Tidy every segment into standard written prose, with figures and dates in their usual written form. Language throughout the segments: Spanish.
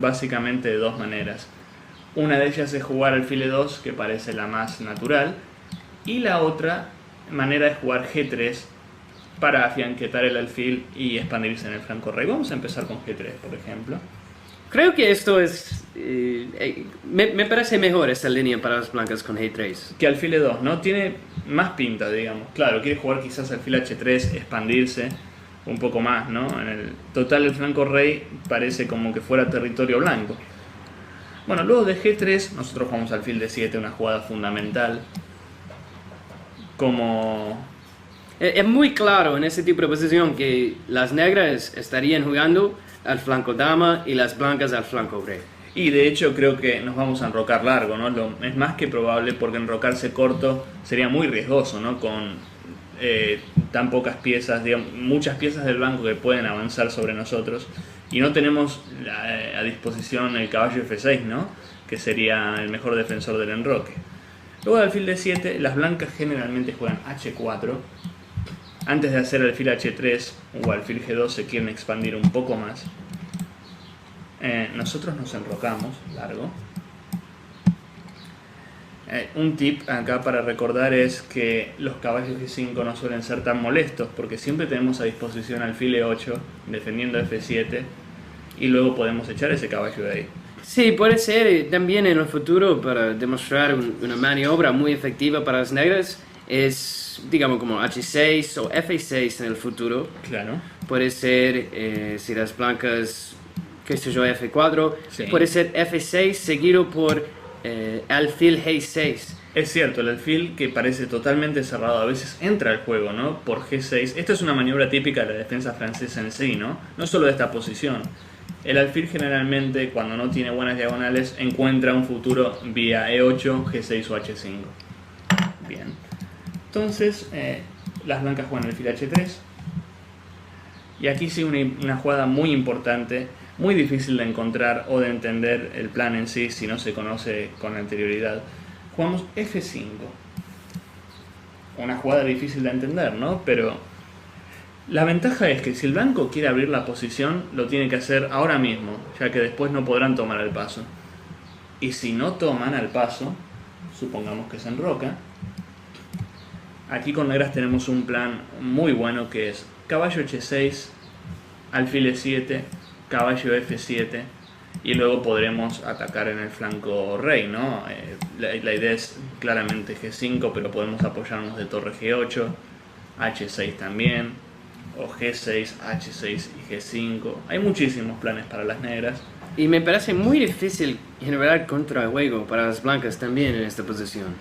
básicamente de dos maneras. Una de ellas es jugar alfil E2, que parece la más natural, y la otra manera es jugar G3 para afianquetar el alfil y expandirse en el flanco rey. Vamos a empezar con G3, por ejemplo. Creo que esto es... me parece mejor esta línea para las blancas con G3. Que alfil E2, ¿no? Tiene más pinta, digamos. Claro, quiere jugar quizás alfil H3, expandirse un poco más, ¿no? En el total, el flanco rey parece como que fuera territorio blanco. Bueno, luego de G3, nosotros jugamos alfil D7, una jugada fundamental. Como... Es muy claro en ese tipo de posición que las negras estarían jugando al flanco dama y las blancas al flanco rey. Y de hecho creo que nos vamos a enrocar largo, ¿no? Es más que probable, porque enrocarse corto sería muy riesgoso, ¿no? Con tan pocas piezas, digamos, muchas piezas del blanco que pueden avanzar sobre nosotros. Y no tenemos a disposición el caballo F6, ¿no? Que sería el mejor defensor del enroque. Luego de alfil D7, las blancas generalmente juegan H4. Antes de hacer alfil H3 o alfil G2 se quieren expandir un poco más. Nosotros nos enrocamos largo. Un tip acá para recordar es que los caballos G5 no suelen ser tan molestos, porque siempre tenemos a disposición alfil E8 defendiendo F7 y luego podemos echar ese caballo de ahí. Sí, puede ser también en el futuro para demostrar una maniobra muy efectiva para las negras. Es, digamos, como H6 o F6 en el futuro. Claro. Puede ser, si las blancas, qué sé yo, F4. Sí. Puede ser F6 seguido por alfil G6. Es cierto, el alfil, que parece totalmente cerrado, a veces entra al juego, ¿no? Por G6. Esta es una maniobra típica de la defensa francesa en sí, ¿no? No solo de esta posición. El alfil generalmente, cuando no tiene buenas diagonales, encuentra un futuro vía E8, G6 o H5. Bien. Entonces, las blancas juegan alfil H3. Y aquí sí una jugada muy importante, muy difícil de encontrar o de entender el plan en sí si no se conoce con anterioridad. Jugamos F5. Una jugada difícil de entender, ¿no? Pero la ventaja es que si el blanco quiere abrir la posición, lo tiene que hacer ahora mismo, ya que después no podrán tomar el paso. Y si no toman al paso, supongamos que se enroca, aquí con negras tenemos un plan muy bueno que es caballo H6, alfil E7, caballo F7 y luego podremos atacar en el flanco rey, ¿no? La idea es claramente G5, pero podemos apoyarnos de torre G8, H6 también, o G6, H6 y G5. Hay muchísimos planes para las negras. Y me parece muy difícil generar contrajuego para las blancas también en esta posición.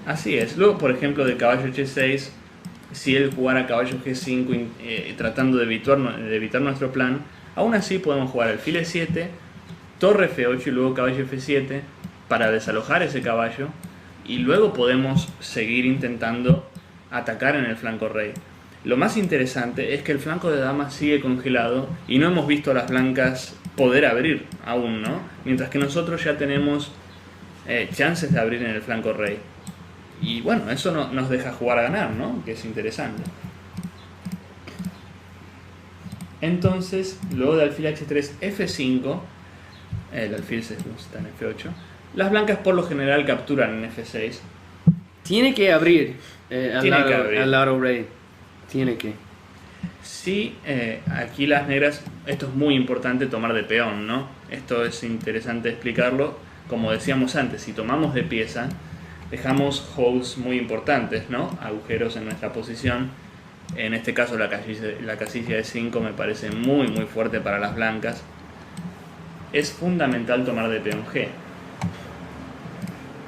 Así es. Luego, por ejemplo, de caballo H6, si él jugara caballo G5 tratando de evitar nuestro plan, aún así podemos jugar alfil E7, torre F8 y luego caballo F7 para desalojar ese caballo, y luego podemos seguir intentando atacar en el flanco rey. Lo más interesante es que el flanco de dama sigue congelado y no hemos visto a las blancas poder abrir aún, ¿no? Mientras que nosotros ya tenemos chances de abrir en el flanco rey. Y bueno, eso nos deja jugar a ganar, ¿no? Que es interesante. Entonces, luego de alfil H3, F5, el alfil se está en F8, las blancas por lo general capturan en F6. Tiene que abrir al lado rey. Tiene que. Sí, aquí las negras, esto es muy importante tomar de peón, ¿no? Esto es interesante explicarlo. Como decíamos antes, si tomamos de pieza, dejamos holes muy importantes, ¿no? Agujeros en nuestra posición. En este caso la casilla de 5 me parece muy muy fuerte para las blancas. Es fundamental tomar de peón G.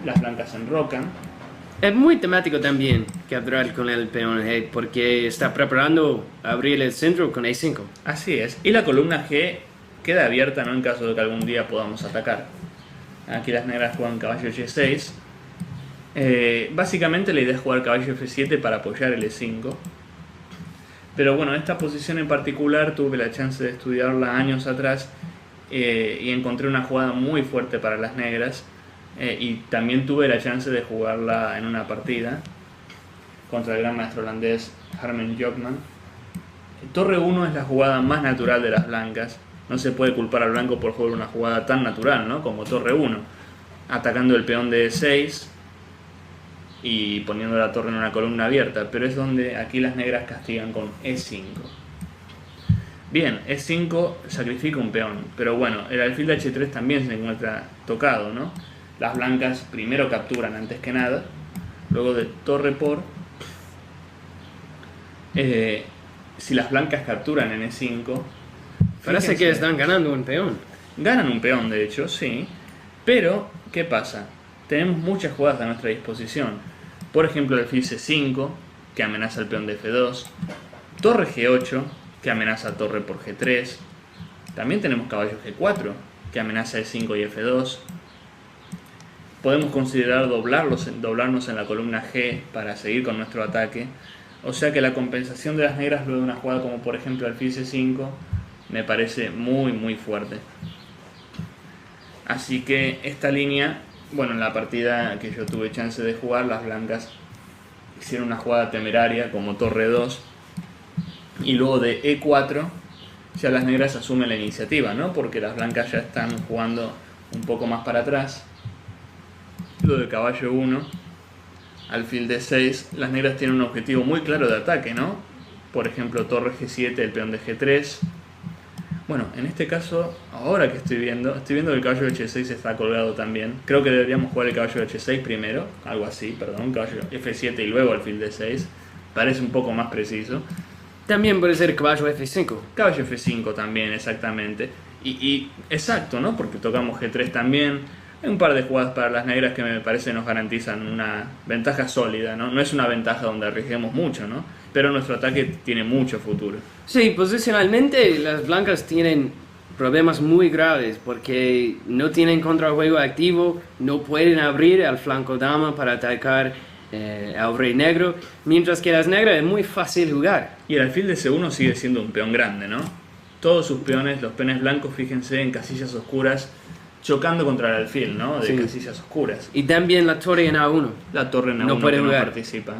Las blancas se enrocan. Es muy temático también capturar con el peón G porque está preparando abrir el centro con E5. Así es. Y la columna G queda abierta, ¿no? En caso de que algún día podamos atacar. Aquí las negras juegan caballo G6. Básicamente la idea es jugar caballo F7 para apoyar el E5. Pero bueno, esta posición en particular tuve la chance de estudiarla años atrás y encontré una jugada muy fuerte para las negras. Y también tuve la chance de jugarla en una partida contra el gran maestro holandés Harmen Jokman. Torre 1 es la jugada más natural de las blancas. no se puede culpar al blanco por jugar una jugada tan natural, ¿no? Como torre 1, atacando el peón de E6 y poniendo la torre en una columna abierta, pero es donde aquí las negras castigan con E5. Bien, E5 sacrifica un peón, pero bueno, el alfil de H3 también se encuentra tocado, ¿no? Las blancas primero capturan antes que nada, luego de torre por... si las blancas capturan en E5... Parece que están ganando un peón. Ganan un peón, de hecho, sí. Pero, ¿qué pasa? Tenemos muchas jugadas a nuestra disposición. Por ejemplo, el alfil C5, que amenaza el peón de F2. Torre G8, que amenaza torre por G3. También tenemos caballo G4, que amenaza E5 y F2. Podemos considerar doblarnos en la columna G para seguir con nuestro ataque. O sea que la compensación de las negras luego de una jugada como por ejemplo alfil C5 me parece muy muy fuerte. Así que esta línea, bueno, en la partida que yo tuve chance de jugar, las blancas hicieron una jugada temeraria como torre 2 y luego de E4 ya las negras asumen la iniciativa, ¿no? Porque las blancas ya están jugando un poco más para atrás. Luego de caballo 1, alfil D6, las negras tienen un objetivo muy claro de ataque, ¿no? Por ejemplo, torre G7, el peón de G3. Bueno, en este caso, ahora que estoy viendo que el caballo de H6 está colgado también. Creo que deberíamos jugar el caballo de H6 primero, algo así, perdón, caballo F7 y luego alfil D6. Parece un poco más preciso. También puede ser caballo F5. Caballo F5 también, exactamente. Y exacto, ¿no? Porque tocamos G3 también. Hay un par de jugadas para las negras que me parece nos garantizan una ventaja sólida, ¿no? No es una ventaja donde arriesguemos mucho, ¿no? Pero nuestro ataque tiene mucho futuro. Sí, posicionalmente las blancas tienen problemas muy graves porque no tienen contrajuego activo, no pueden abrir al flanco dama para atacar al rey negro, mientras que las negras es muy fácil jugar. Y el alfil de C1 sigue siendo un peón grande, ¿no? Todos sus peones, los peones blancos, fíjense, en casillas oscuras, chocando contra el alfil, ¿no? De casillas oscuras. Y también la torre en A1. La torre en A1 no puede que jugar. No participa.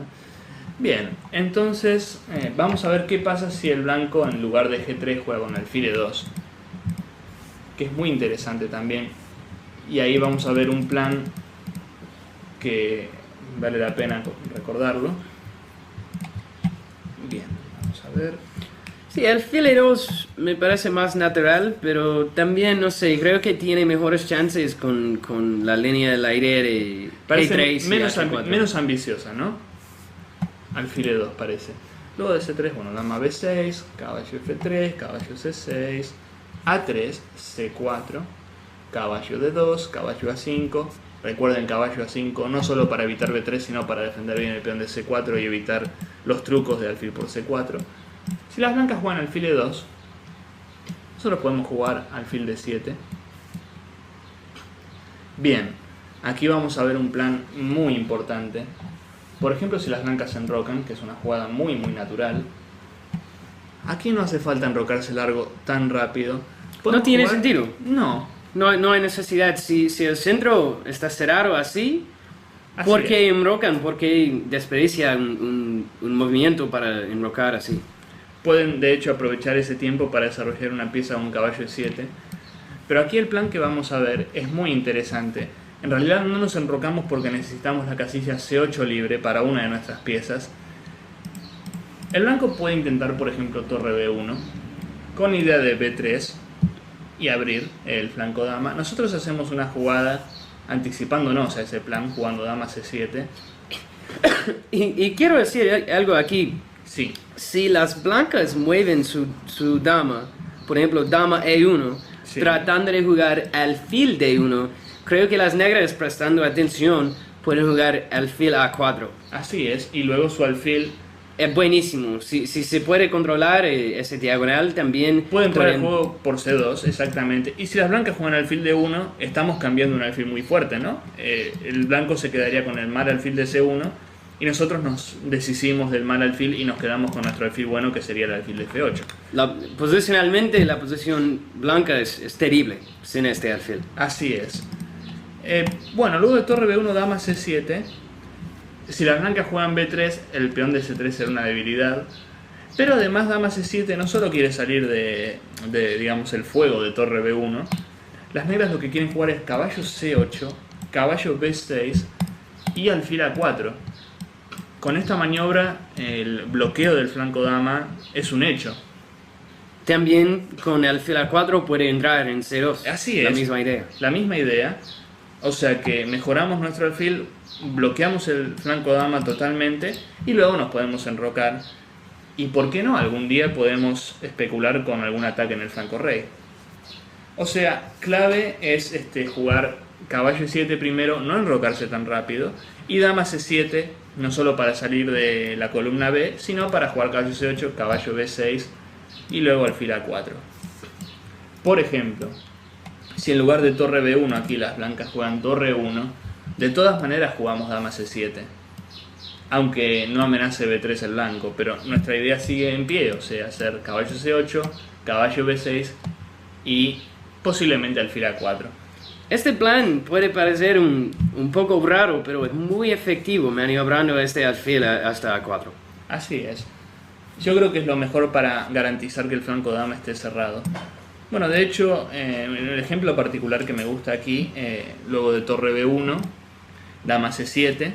Bien, entonces vamos a ver qué pasa si el blanco en lugar de G3 juega con alfil E2. Que es muy interesante también. Y ahí vamos a ver un plan que vale la pena recordarlo. Bien, vamos a ver. Sí, alfil E2 me parece más natural, pero también, no sé, creo que tiene mejores chances con la línea del aire de Parece G3 menos ambiciosa, ¿no? Alfil E2 parece. Luego de C3, bueno, dama B6, caballo F3, caballo C6, A3, C4, caballo D2, caballo A5. Recuerden caballo A5 no solo para evitar B3, sino para defender bien el peón de C4 y evitar los trucos de alfil por C4. Si las blancas juegan alfil E2, nosotros podemos jugar alfil D7. Bien, aquí vamos a ver un plan muy importante. Por ejemplo, si las blancas se enrocan, que es una jugada muy muy natural. Aquí no hace falta enrocarse largo tan rápido. No tiene sentido. No. No hay necesidad. Si el centro está cerrado así, ¿por qué enrocan? ¿Por qué desperdician un movimiento para enrocar así? Pueden de hecho aprovechar ese tiempo para desarrollar una pieza o un caballo E7. Pero aquí el plan que vamos a ver es muy interesante. En realidad no nos enrocamos porque necesitamos la casilla C8 libre para una de nuestras piezas. El blanco puede intentar, por ejemplo, torre B1 con idea de B3 y abrir el flanco dama. Nosotros hacemos una jugada anticipándonos a ese plan, jugando dama C7. Y quiero decir algo aquí. Sí. Si las blancas mueven su dama, por ejemplo, dama E1, sí, tratando de jugar alfil D1, creo que las negras, prestando atención, pueden jugar alfil A4. Así es, y luego su alfil... Es buenísimo. Si se puede controlar ese diagonal, también... Puede entrar al juego por C2, exactamente. Y si las blancas juegan alfil D1, estamos cambiando un alfil muy fuerte, ¿no? El blanco se quedaría con el mal alfil de C1, y nosotros nos deshicimos del mal alfil y nos quedamos con nuestro alfil bueno, que sería el alfil de F8. Posicionalmente, la posición blanca es terrible sin este alfil. Así es. Bueno, luego de torre B1, dama C7. Si las blancas juegan B3, el peón de C3 será una debilidad. Pero además dama C7 no solo quiere salir de, digamos, el fuego de torre B1. Las negras lo que quieren jugar es caballo C8, caballo B6 y alfil A4. Con esta maniobra el bloqueo del flanco dama es un hecho. También con alfil A4 puede entrar en C2. Así es. La misma idea. La misma idea. O sea que mejoramos nuestro alfil, bloqueamos el flanco dama totalmente y luego nos podemos enrocar. Y por qué no, algún día podemos especular con algún ataque en el flanco rey. O sea, clave es jugar caballo E7 primero, no enrocarse tan rápido, y dama C7, no solo para salir de la columna B, sino para jugar caballo C8, caballo B6 y luego alfil A4. Por ejemplo, si en lugar de torre B1 aquí las blancas juegan torre 1, de todas maneras jugamos dama C7. Aunque no amenace B3 el blanco, pero nuestra idea sigue en pie, o sea, hacer caballo C8, caballo B6 y posiblemente alfil A4. Este plan puede parecer un poco raro, pero es muy efectivo maniobrando este alfil hasta A4. Así es. Yo creo que es lo mejor para garantizar que el flanco dama esté cerrado. Bueno, de hecho, en el ejemplo particular que me gusta aquí, luego de torre B1, dama C7,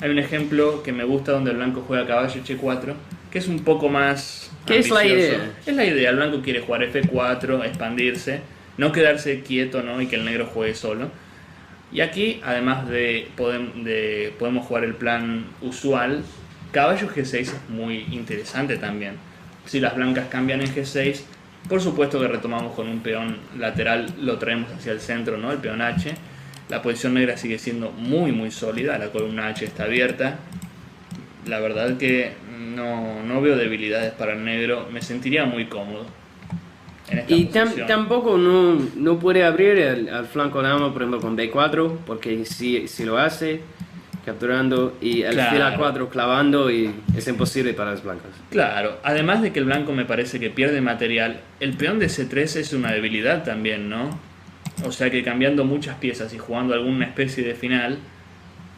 hay un ejemplo que me gusta donde el blanco juega caballo H4, que es un poco más ¿Qué es la idea? Es la idea, el blanco quiere jugar F4, expandirse, no quedarse quieto, ¿no? Y que el negro juegue solo. Y aquí, además podemos jugar el plan usual, caballo G6 es muy interesante también. Si las blancas cambian en G6, por supuesto que retomamos con un peón lateral, lo traemos hacia el centro, ¿no? El peón H. La posición negra sigue siendo muy sólida, la columna H está abierta. La verdad que no veo debilidades para el negro, me sentiría muy cómodo en esta posición. Tampoco no puede abrir al flanco dama, por ejemplo, con B4, porque si lo hace, capturando y alfil A4 clavando, y es imposible para las blancas. Claro, además de que el blanco me parece que pierde material, el peón de C3 es una debilidad también, ¿no? O sea que cambiando muchas piezas y jugando alguna especie de final,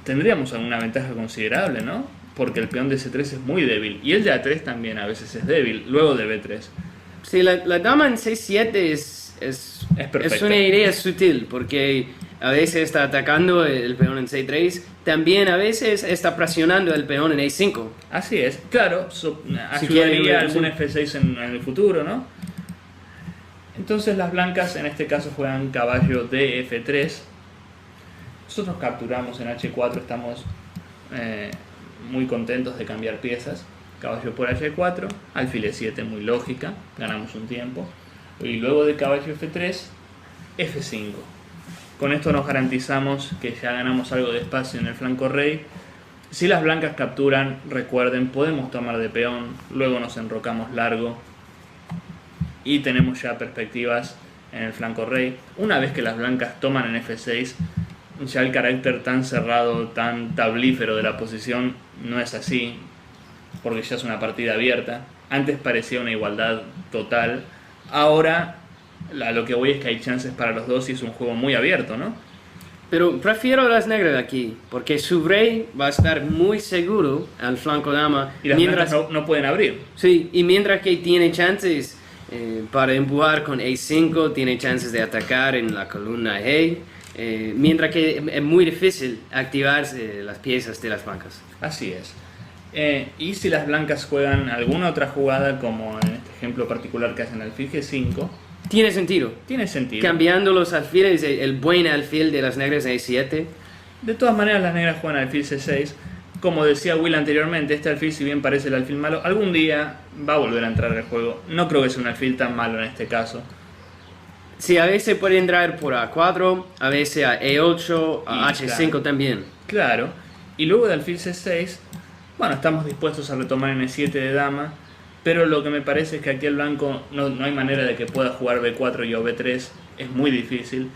tendríamos alguna ventaja considerable, ¿no? Porque el peón de C3 es muy débil. Y el de A3 también a veces es débil, luego de B3. Sí, la dama en C7 es una idea sutil, porque a veces está atacando el peón en C3, también a veces está presionando el peón en E5. Así es, claro, ayudaría algún F6 en el futuro, ¿no? Entonces las blancas en este caso juegan caballo de F3. Nosotros capturamos en H4, estamos muy contentos de cambiar piezas. Caballo por H4, alfil E7 muy lógica, ganamos un tiempo. Y luego de caballo F3, F5. Con esto nos garantizamos que ya ganamos algo de espacio en el flanco rey. Si las blancas capturan, recuerden, podemos tomar de peón, luego nos enrocamos largo y tenemos ya perspectivas en el flanco rey. Una vez que las blancas toman en F6, ya el carácter tan cerrado, tan tablífero de la posición no es así, porque ya es una partida abierta. Antes parecía una igualdad total, ahora a lo que voy es que hay chances para los dos y es un juego muy abierto, ¿no? Pero prefiero las negras aquí, porque su rey va a estar muy seguro al flanco dama. Y las blancas no pueden abrir. Sí, y mientras que tiene chances para empujar con E5, tiene chances de atacar en la columna E, mientras que es muy difícil activar las piezas de las blancas. Así es. Y si las blancas juegan alguna otra jugada, como en este ejemplo particular que hacen alfil G5, tiene sentido. Tiene sentido. Cambiando los alfiles, el buen alfil de las negras en E7. De todas maneras, las negras juegan alfil C6. Como decía Will anteriormente, este alfil, si bien parece el alfil malo, algún día va a volver a entrar al juego. No creo que sea un alfil tan malo en este caso. Sí, a veces puede entrar por A4, a veces a E8, a H5 claro. También. Claro. Y luego de alfil C6, bueno, estamos dispuestos a retomar en E7 de dama. Pero lo que me parece es que aquí el blanco no hay manera de que pueda jugar B4 y o B3. Es muy difícil.